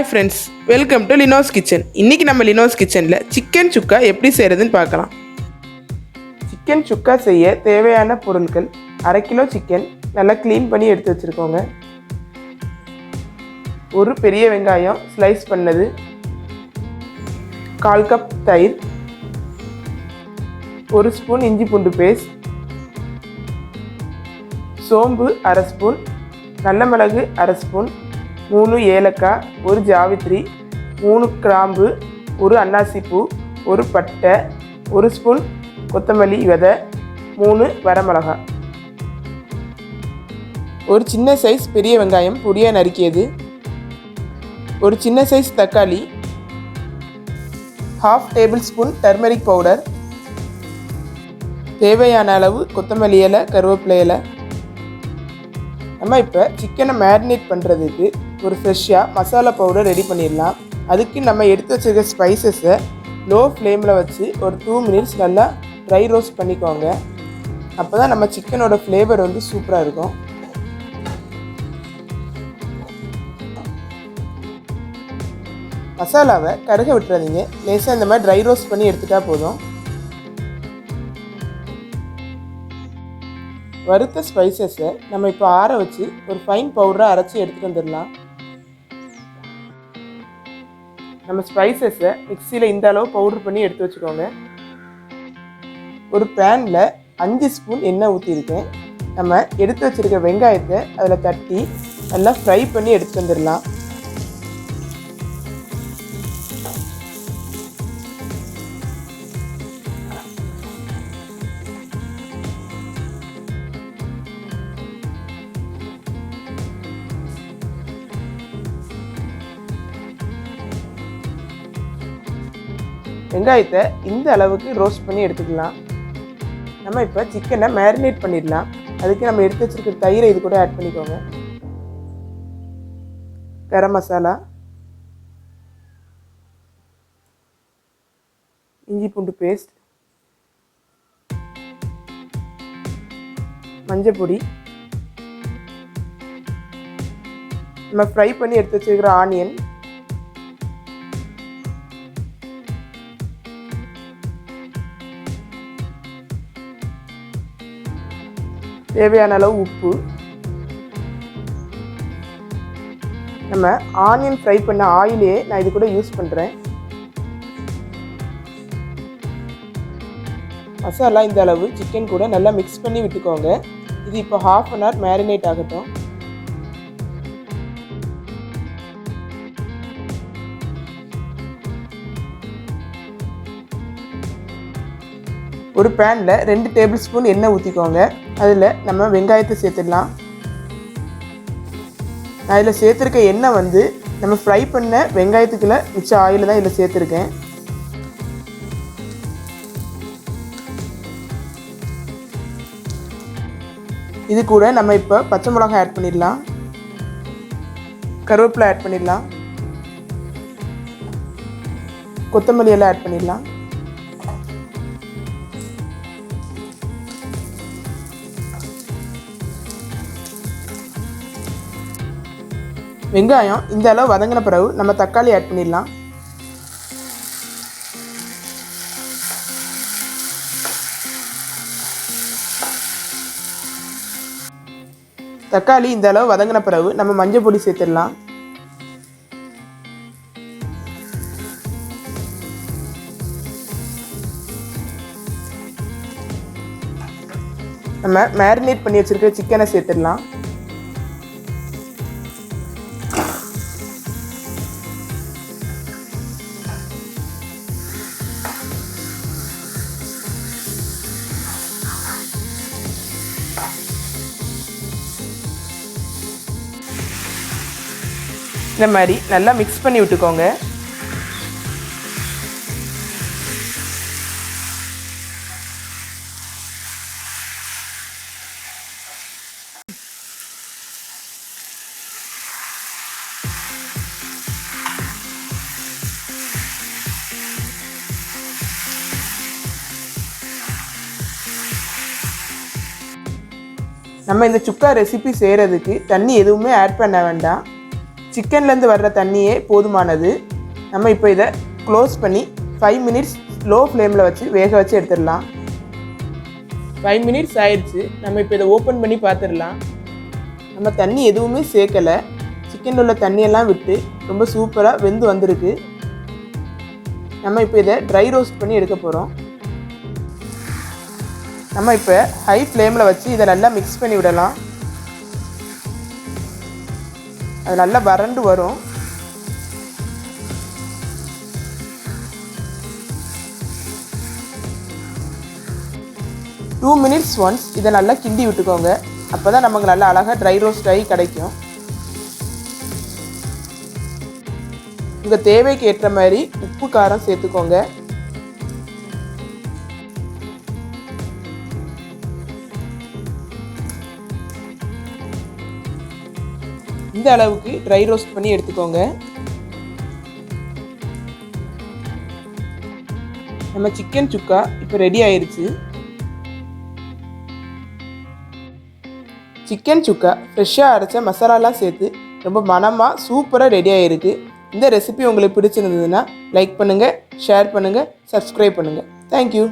Friends, welcome to Lino's kitchen. இன்றைக்கி நம்ம லினோஸ் கிச்சனில் சிக்கன் சுக்கா எப்படி செய்கிறதுன்னு பார்க்கலாம். சிக்கன் சுக்கா செய்ய தேவையான பொருட்கள்: 1/2 கிலோ சிக்கன் நல்லா க்ளீன் பண்ணி எடுத்து வச்சுருக்கோங்க, ஒரு பெரிய வெங்காயம் ஸ்லைஸ் பண்ணது, 1/4 கப் தயிர், 1 ஸ்பூன் இஞ்சி பூண்டு பேஸ்ட், சோம்பு 1/2 ஸ்பூன், நல்ல மிளகு 1/2 ஸ்பூன், 3 ஏலக்காய், 1 ஜாவித்ரி, 3 கிராம்பு, 1 அன்னாசிப்பூ, 1 பட்டை, 1 ஸ்பூன் கொத்தமல்லி விதை, 3 வரமிளகாய், ஒரு சின்ன சைஸ் பெரிய வெங்காயம் பொடியாக நறுக்கியது, ஒரு சின்ன சைஸ் தக்காளி, 1/2 டேபிள் ஸ்பூன் டர்மரிக் பவுடர், தேவையான அளவு கொத்தமல்லி இலை, கருவேப்பிலை இலை. நம்ம இப்போ சிக்கனை மேரினேட் பண்ணுறதுக்கு ஒரு ஃப்ரெஷ்ஷாக மசாலா பவுடர் ரெடி பண்ணிடலாம். அதுக்கு நம்ம எடுத்து வச்சுருக்க ஸ்பைசஸை லோ ஃப்ளேமில் வச்சு ஒரு 2 மினிட்ஸ் நல்லா ட்ரை ரோஸ்ட் பண்ணிக்கோங்க. அப்போ தான் நம்ம சிக்கனோட ஃப்ளேவர் வந்து சூப்பராக இருக்கும். மசாலாவை கருக விட்டுறாதீங்க, லேசாக இந்த மாதிரி ட்ரை ரோஸ்ட் பண்ணி எடுத்துட்டா போதும். வறுத்த ஸ்பைசஸை நம்ம இப்போ ஆற வச்சு ஒரு ஃபைன் பவுடராக அரைச்சி எடுத்துகிட்டு வந்துடலாம். நம்ம ஸ்பைசஸை மிக்சியில் இந்த அளவு பவுடர் பண்ணி எடுத்து வச்சுக்கோங்க. ஒரு பேனில் 5 ஸ்பூன் எண்ணெய் ஊற்றிருக்கேன். நம்ம எடுத்து வச்சுருக்க வெங்காயத்தை அதில் தட்டி நல்லா ஃப்ரை பண்ணி எடுத்துகிட்டு வந்துடலாம். வெங்காயத்தை இந்த அளவுக்கு ரோஸ்ட் பண்ணி எடுத்துக்கலாம். நம்ம இப்போ சிக்கனை மேரினேட் பண்ணிடலாம். அதுக்கு நம்ம எடுத்து வச்சுருக்க தயிரை இது கூட ஆட் பண்ணிக்கோங்க. கரம் மசாலா, இஞ்சி பூண்டு பேஸ்ட், மஞ்சள் பொடி, நம்ம ஃப்ரை பண்ணி எடுத்து வச்சுருக்கிற ஆனியன், தேவையான அளவு உப்பு. நம்ம ஆனியன் ஃப்ரை பண்ண ஆயிலே நான் இது கூட யூஸ் பண்ணுறேன். மசாலா இந்த அளவு சிக்கன் கூட நல்லா மிக்ஸ் பண்ணி விட்டுக்கோங்க. இது இப்போ 1/2 அன் ஹவர் மேரினேட் ஆகட்டும். ஒரு பேனில் 2 டேபிள் ஸ்பூன் எண்ணெய் ஊற்றிக்கோங்க. அதில் நம்ம வெங்காயத்தை சேர்த்துடலாம். நான் இதில் சேர்த்துருக்க எண்ணெய் வந்து நம்ம ஃப்ரை பண்ண வெங்காயத்துக்குள்ள மிச்ச ஆயில் தான் இதில் சேர்த்துருக்கேன். இது கூட நம்ம இப்போ பச்சை மிளகாய் ஆட் பண்ணிடலாம், கருவேப்பிலை ஆட் பண்ணிடலாம், கொத்தமல்லி எல்லாம் ஆட் பண்ணிடலாம். வெங்காயம் இந்த அளவு வதங்கின பிறகு நம்ம தக்காளி ஆட் பண்ணிடலாம். தக்காளி இந்த அளவு வதங்கின பிறகு நம்ம மஞ்சள் பொடி சேர்த்துடலாம். நம்ம மேரினேட் பண்ணி வச்சிருக்கிற சிக்கனை சேர்த்துடலாம். இந்த மாதிரி நல்லா மிக்ஸ் பண்ணி விட்டுக்கோங்க. நம்ம இந்த சுக்கா ரெசிபி செய்கிறதுக்கு தண்ணி எதுவுமே ஆட் பண்ண வேண்டாம். சிக்கன்லேருந்து வர்ற தண்ணியே போதுமானது. நம்ம இப்போ இதை க்ளோஸ் பண்ணி 5 மினிட்ஸ் லோ ஃப்ளேமில் வச்சு வேக வச்சு எடுத்துடலாம். 5 மினிட்ஸ் ஆயிடுச்சு. நம்ம இப்போ இதை ஓப்பன் பண்ணி பார்த்துடலாம். நம்ம தண்ணி எதுவுமே சேர்க்கலை. சிக்கனில் உள்ள தண்ணியெல்லாம் விட்டு ரொம்ப சூப்பராக வெந்து வந்திருக்கு. நம்ம இப்போ இதை ட்ரை ரோஸ்ட் பண்ணி எடுக்க போகிறோம். நம்ம இப்போ ஹை ஃப்ளேமில் வச்சு இதை நல்லா மிக்ஸ் பண்ணி விடலாம். அது நல்லா வறண்டு வரும். டூ மினிட்ஸ் ஒன்ஸ் இதை நல்லா கிண்டி விட்டுக்கோங்க. அப்போ தான் நமக்கு நல்லா அழகாக ட்ரை ரோஸ்ட் ஆகி கிடைக்கும். உங்கள் தேவைக்கு ஏற்ற மாதிரி உப்பு காரம் சேர்த்துக்கோங்க. இந்த அளவுக்கு ட்ரை ரோஸ்ட் பண்ணி எடுத்துக்கோங்க. நம்ம சிக்கன் சுக்கா இப்போ ரெடி ஆயிருச்சு. சிக்கன் சுக்கா ஃப்ரெஷ்ஷாக அரைச்ச மசாலாலாம் சேர்த்து ரொம்ப மனமாக சூப்பராக ரெடி ஆகிருக்கு. இந்த ரெசிபி உங்களுக்கு பிடிச்சிருந்ததுன்னா லைக் பண்ணுங்கள், ஷேர் பண்ணுங்கள், சப்ஸ்கிரைப் பண்ணுங்கள். தேங்க்யூ.